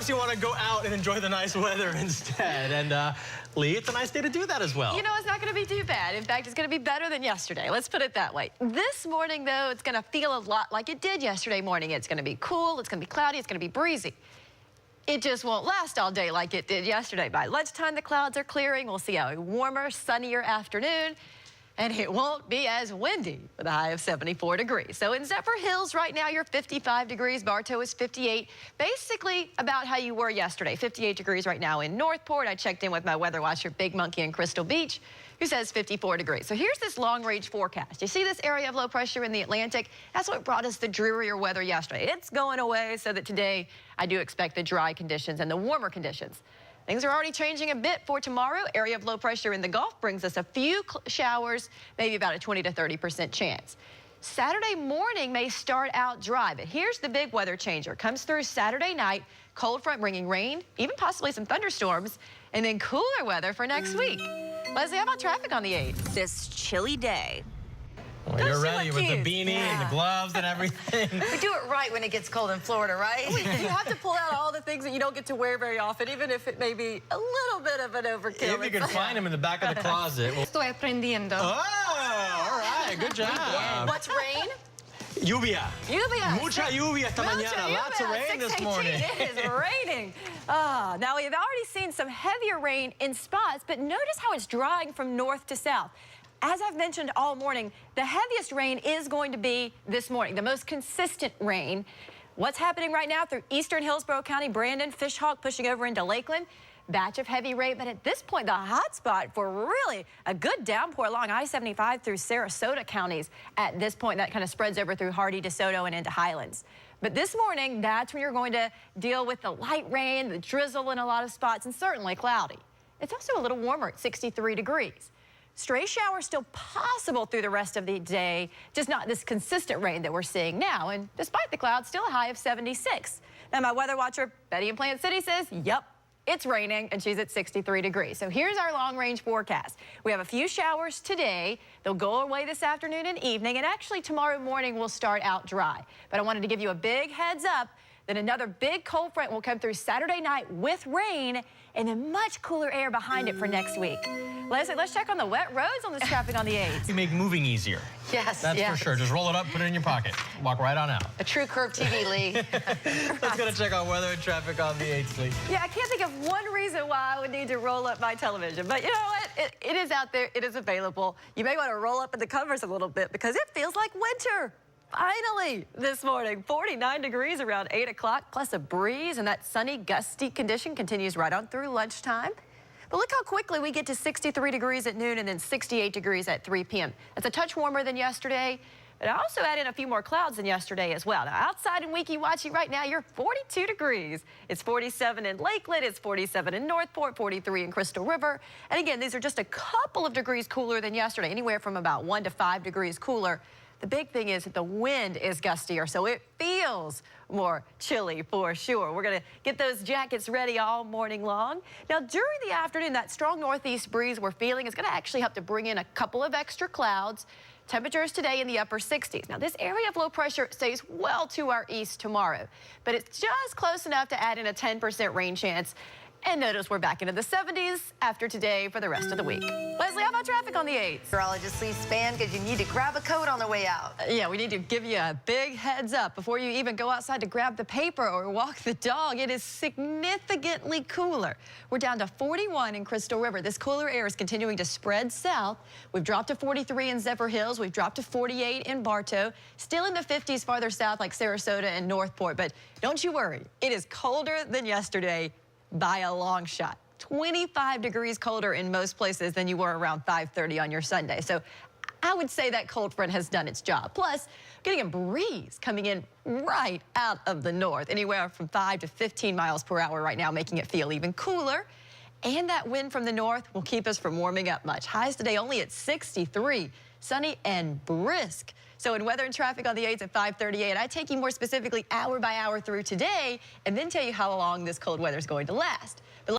perhaps you want to go out and enjoy the nice weather instead. And Leigh, it's a nice day to do that as well. You know, it's not going to be too bad. In fact, it's going to be better than yesterday. Let's put it that way. This morning, though, it's going to feel a lot like it did yesterday morning. It's going to be cool, it's going to be cloudy, it's going to be breezy. It just won't last all day like it did yesterday. By lunchtime, the clouds are clearing. We'll see a warmer, sunnier afternoon. And it won't be as windy with a high of 74 degrees. So in Zephyr Hills right now, you're 55 degrees. Bartow is 58. Basically about how you were yesterday. 58 degrees right now in Northport. I checked in with my weather watcher, Big Monkey in Crystal Beach, who says 54 degrees. So here's this long-range forecast. You see this area of low pressure in the Atlantic? That's what brought us the drearier weather yesterday. It's going away so that today I do expect the dry conditions and the warmer conditions. Things are already changing a bit for tomorrow. Area of low pressure in the Gulf brings us a few showers, maybe about a 20 to 30% chance. Saturday morning may start out dry, but here's the big weather changer. Comes through Saturday night, cold front bringing rain, even possibly some thunderstorms, and then cooler weather for next week. Leslie, how about traffic on the 8th? This chilly day. Well, you're ready with the beanie and the gloves and everything. We do it right when it gets cold in Florida, right? You have to pull out all the things that you don't get to wear very often, even if it may be a little bit of an overkill. If you can find them in the back of the closet. Estoy aprendiendo. Oh, all right, good job. What's rain? Lluvia. Lluvia. Mucha lluvia esta mañana. Lots of rain this morning. It is raining. Now, we've already seen some heavier rain in spots, but notice how it's drying from north to south. As I've mentioned all morning, the heaviest rain is going to be this morning, the most consistent rain. What's happening right now through eastern Hillsborough County, Brandon, Fishhawk pushing over into Lakeland. Batch of heavy rain, but at this point, the hot spot for really a good downpour along I-75 through Sarasota counties. At this point, that kind of spreads over through Hardy, DeSoto, and into Highlands. But this morning, that's when you're going to deal with the light rain, the drizzle in a lot of spots, and certainly cloudy. It's also a little warmer at 63 degrees. Stray showers still possible through the rest of the day, just not this consistent rain that we're seeing now. And despite the clouds, still a high of 76. Now, my weather watcher, Betty in Plant City, says, yep, it's raining, and she's at 63 degrees. So here's our long-range forecast. We have a few showers today. They'll go away this afternoon and evening, and actually tomorrow morning will start out dry. But I wanted to give you a big heads up that another big cold front will come through Saturday night with rain and then much cooler air behind it for next week. Leslie, let's check on the wet roads on this traffic on the 8th. You make moving easier. Yes, That's for sure. Just roll it up, put it in your pocket. Walk right on out. A true curve TV, Lee. Let's go to check on weather and traffic on the 8th, Lee. Yeah, I can't think of one reason why I would need to roll up my television. But you know what? It is out there. It is available. You may want to roll up in the covers a little bit because it feels like winter. Finally, this morning, 49 degrees around 8 o'clock, plus a breeze, and that sunny, gusty condition continues right on through lunchtime. But look how quickly we get to 63 degrees at noon and then 68 degrees at 3 p.m. That's a touch warmer than yesterday, but I also add in a few more clouds than yesterday as well. Now, outside in Weeki-Wachee right now, you're 42 degrees. It's 47 in Lakeland, it's 47 in Northport, 43 in Crystal River. And again, these are just a couple of degrees cooler than yesterday, anywhere from about 1 to 5 degrees cooler. The big thing is that the wind is gustier, so it feels more chilly for sure. We're going to get those jackets ready all morning long. Now, during the afternoon, that strong northeast breeze we're feeling is going to actually help to bring in a couple of extra clouds. Temperatures today in the upper 60s. Now, this area of low pressure stays well to our east tomorrow, but it's just close enough to add in a 10% rain chance. And notice we're back into the 70s after today for the rest of the week. Leslie, how about traffic on the 8th? Meteorologist Leigh Spann, because you need to grab a coat on the way out. Yeah, we need to give you a big heads up before you even go outside to grab the paper or walk the dog. It is significantly cooler. We're down to 41 in Crystal River. This cooler air is continuing to spread south. We've dropped to 43 in Zephyr Hills. We've dropped to 48 in Bartow. Still in the 50s farther south like Sarasota and Northport. But don't you worry, it is colder than yesterday by a long shot. 25 degrees colder in most places than you were around 5:30 on your Sunday. So I would say that cold front has done its job. Plus, getting a breeze coming in right out of the north, anywhere from 5 to 15 miles per hour right now, making it feel even cooler. And that wind from the north will keep us from warming up much. Highs today only at 63, sunny and brisk. So in weather and traffic on the 8th at 5:38, I take you more specifically hour by hour through today and then tell you how long this cold weather is going to last. But